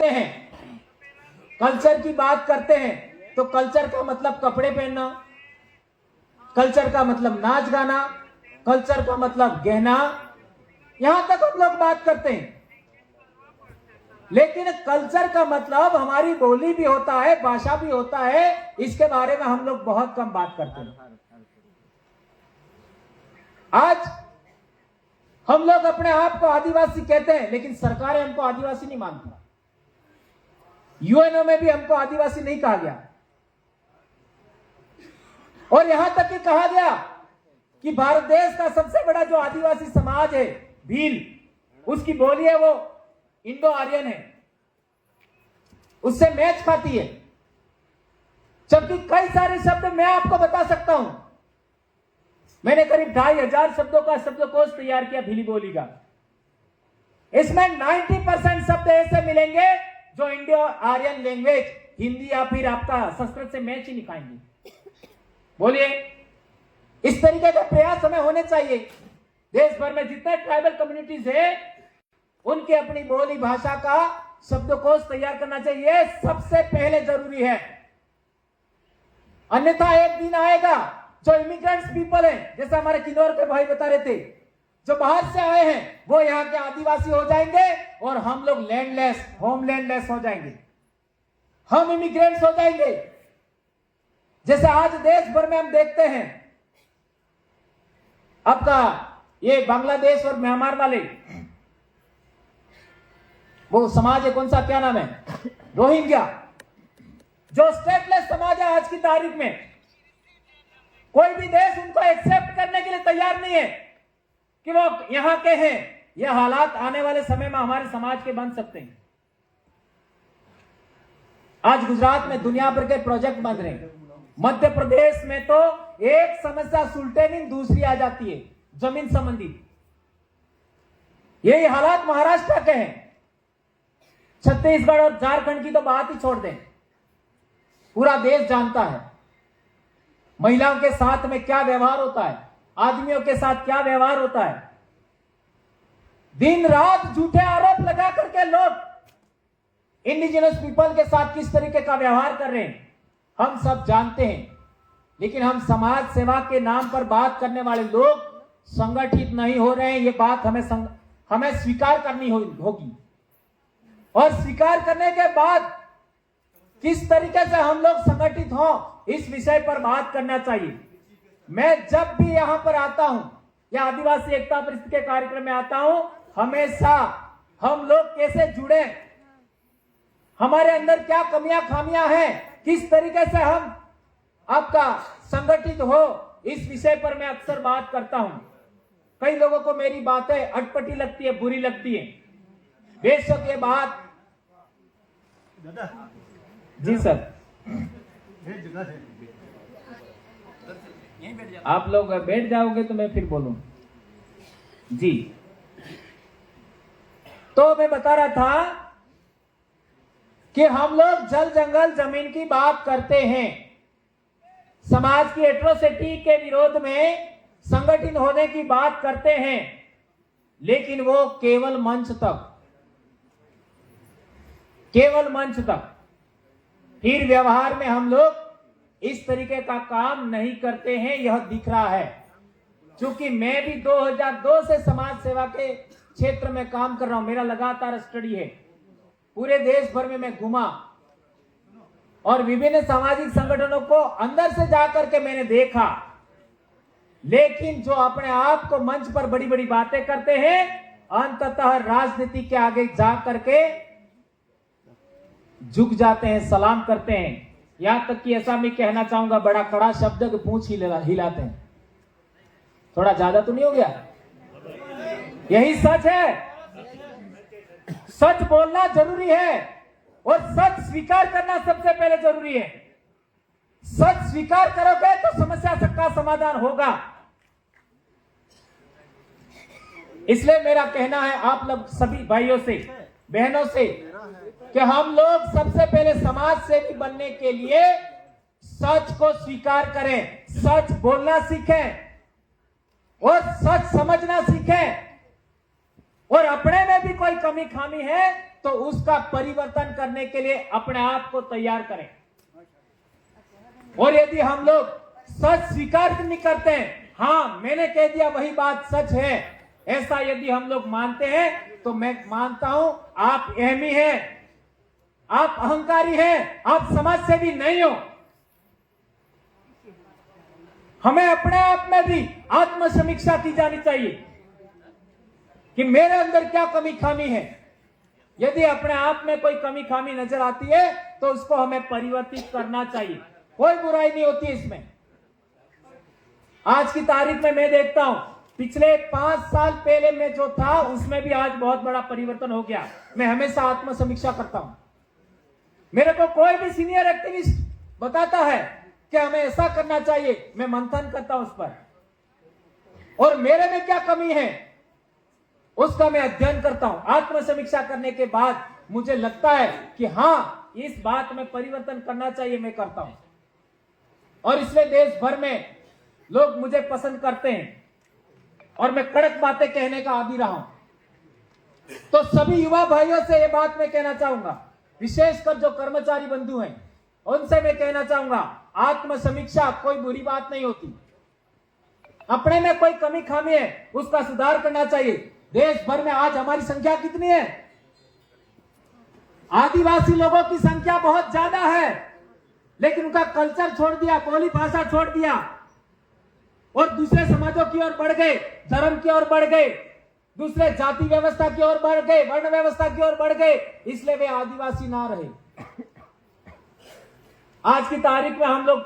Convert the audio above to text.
हैं, कल्चर की बात करते हैं तो कल्चर का मतलब कपड़े पहनना, कल्चर का मतलब नाच गाना, कल्चर का मतलब गहना, यहां तक हम लोग बात करते हैं। लेकिन कल्चर का मतलब हमारी बोली भी होता है, भाषा भी होता है, इसके बारे में हम लोग बहुत कम बात करते हैं। आज हम लोग अपने आप को आदिवासी कहते हैं, लेकिन सरकारें हमको आदिवासी नहीं मानती। यूएनओ में भी हमको आदिवासी नहीं कहा गया, और यहां तक कि कहा गया कि भारत देश का सबसे बड़ा जो आदिवासी समाज है भील, उसकी बोली है वो इंडो आर्यन है, उससे मैच खाती है। जबकि कई सारे शब्द मैं आपको बता सकता हूं। मैंने करीब 2500 शब्दों का शब्दकोश तैयार किया भीली बोली का। इसमें 90% शब्द ऐसे मिलेंगे जो इंडो आर्यन लैंग्वेज, हिंदी या फिर आपका संस्कृत से मैच ही नहीं खाएंगे। बोलिए, इस तरीके का प्रयास हमें होने चाहिए। देश भर में जितने ट्राइबल कम्युनिटीज है उनकी अपनी बोली भाषा का शब्दकोश तैयार करना चाहिए, सबसे पहले जरूरी है। अन्यथा एक दिन आएगा जो इमिग्रेंट्स पीपल है, जैसे हमारे किन्नौर के भाई बता रहे थे, जो बाहर से आए हैं वो यहाँ के आदिवासी हो जाएंगे और हम लोग लैंडलेस, होमलैंडलेस हो जाएंगे, हम इमिग्रेंट्स हो जाएंगे। जैसे आज देश भर में हम देखते हैं आपका ये बांग्लादेश और म्यांमार वाले वो समाज है, कौन सा, क्या नाम है, रोहिंग्या, जो स्टेटलेस समाज है। आज की तारीख में कोई भी देश उनको एक्सेप्ट करने के लिए तैयार नहीं है कि वो यहां के हैं। यह हालात आने वाले समय में हमारे समाज के बन सकते हैं। आज गुजरात में दुनिया भर के प्रोजेक्ट बन रहे हैं। मध्य प्रदेश में तो एक समस्या सुलटेनिंग दूसरी आ जाती है, जमीन संबंधी। यही हालात महाराष्ट्र के हैं। छत्तीसगढ़ और झारखंड की तो बात ही छोड़ दें, पूरा देश जानता है महिलाओं के साथ में क्या व्यवहार होता है, आदमियों के साथ क्या व्यवहार होता है। दिन रात झूठे आरोप लगा करके लोग इंडिजिनस पीपल के साथ किस तरीके का व्यवहार कर रहे हैं हम सब जानते हैं। लेकिन हम समाज सेवा के नाम पर बात करने वाले लोग संगठित नहीं हो रहे हैं। ये बात हमें स्वीकार करनी होगी, और स्वीकार करने के बाद किस तरीके से हम लोग संगठित हों, इस विषय पर बात करना चाहिए। मैं जब भी यहां पर आता हूं या आदिवासी एकता परिषद के कार्यक्रम में आता हूं, हमेशा हम लोग कैसे जुड़े, हमारे अंदर क्या कमियां खामियां हैं, किस तरीके से हम आपका संगठित हो, इस विषय पर मैं अक्सर बात करता हूं। कई लोगों को मेरी बातें अटपटी लगती है, बुरी लगती है। बेशक ये बात, जी सर, आप लोग बैठ जाओगे तो मैं फिर बोलूं जी। तो मैं बता रहा था कि हम लोग जल जंगल जमीन की बात करते हैं, समाज की एट्रोसिटी के विरोध में संगठित होने की बात करते हैं, लेकिन वो केवल मंच तक, केवल मंच तक। फिर व्यवहार में हम लोग इस तरीके का काम नहीं करते हैं, यह दिख रहा है। क्योंकि मैं भी 2002 से समाज सेवा के क्षेत्र में काम कर रहा हूं, मेरा लगातार स्टडी है। पूरे देश भर में मैं घूमा और विभिन्न सामाजिक संगठनों को अंदर से जाकर के मैंने देखा। लेकिन जो अपने आप को मंच पर बड़ी बड़ी बातें करते हैं, अंततः राजनीति के आगे जा करके झुक जाते हैं, सलाम करते हैं। यहां तक कि ऐसा मैं कहना चाहूंगा, बड़ा कड़ा शब्द पूंछ हिलाते हैं। थोड़ा ज्यादा तो नहीं हो गया? यही सच है। सच बोलना जरूरी है और सच स्वीकार करना सबसे पहले जरूरी है। सच स्वीकार करोगे तो समस्या का समाधान होगा। इसलिए मेरा कहना है आप लोग सभी भाइयों से, बहनों से, कि हम लोग सबसे पहले समाज सेवी बनने के लिए सच को स्वीकार करें, सच बोलना सीखें और सच समझना सीखें। और अपने में भी कोई कमी खामी है तो तो उसका परिवर्तन करने के लिए अपने आप को तैयार करें। और यदि हम लोग सच स्वीकार नहीं करते हैं, हाँ मैंने कह दिया वही बात सच है, ऐसा यदि हम लोग मानते हैं, तो मैं मानता हूं आप अहमी हैं, आप अहंकारी हैं, आप समाज सेवी नहीं हो। हमें अपने आप में भी आत्मसमीक्षा की जानी चाहिए कि मेरे अंदर क्या कमी खामी है। यदि अपने आप में कोई कमी खामी नजर आती है तो उसको हमें परिवर्तित करना चाहिए, कोई बुराई नहीं होती इसमें। आज की तारीख में मैं देखता हूं, पिछले 5 साल पहले में जो था उसमें भी आज बहुत बड़ा परिवर्तन हो गया। मैं हमेशा आत्मसमीक्षा करता हूं। मेरे को कोई भी सीनियर एक्टिविस्ट बताता है कि हमें ऐसा करना चाहिए, मैं मंथन करता हूं उस पर, और मेरे में क्या कमी है उसका मैं अध्ययन करता हूं। आत्मसमीक्षा करने के बाद मुझे लगता है कि हाँ इस बात में परिवर्तन करना चाहिए, मैं करता हूं। और इसलिए देश भर में लोग मुझे पसंद करते हैं और मैं कड़क बातें कहने का आदी रहा हूं। तो सभी युवा भाइयों से यह बात मैं कहना चाहूंगा, विशेषकर जो कर्मचारी बंधु हैं उनसे मैं कहना चाहूंगा, आत्मसमीक्षा कोई बुरी बात नहीं होती। अपने में कोई कमी खामी है उसका सुधार करना चाहिए। देश भर में आज हमारी संख्या कितनी है? आदिवासी लोगों की संख्या बहुत ज्यादा है, लेकिन उनका कल्चर छोड़ दिया, बोली भाषा छोड़ दिया और दूसरे समाजों की ओर बढ़ गए, धर्म की ओर बढ़ गए, दूसरे जाति व्यवस्था की ओर बढ़ गए, वर्ण व्यवस्था की ओर बढ़ गए, इसलिए वे आदिवासी ना रहे। आज की तारीख में हम लोग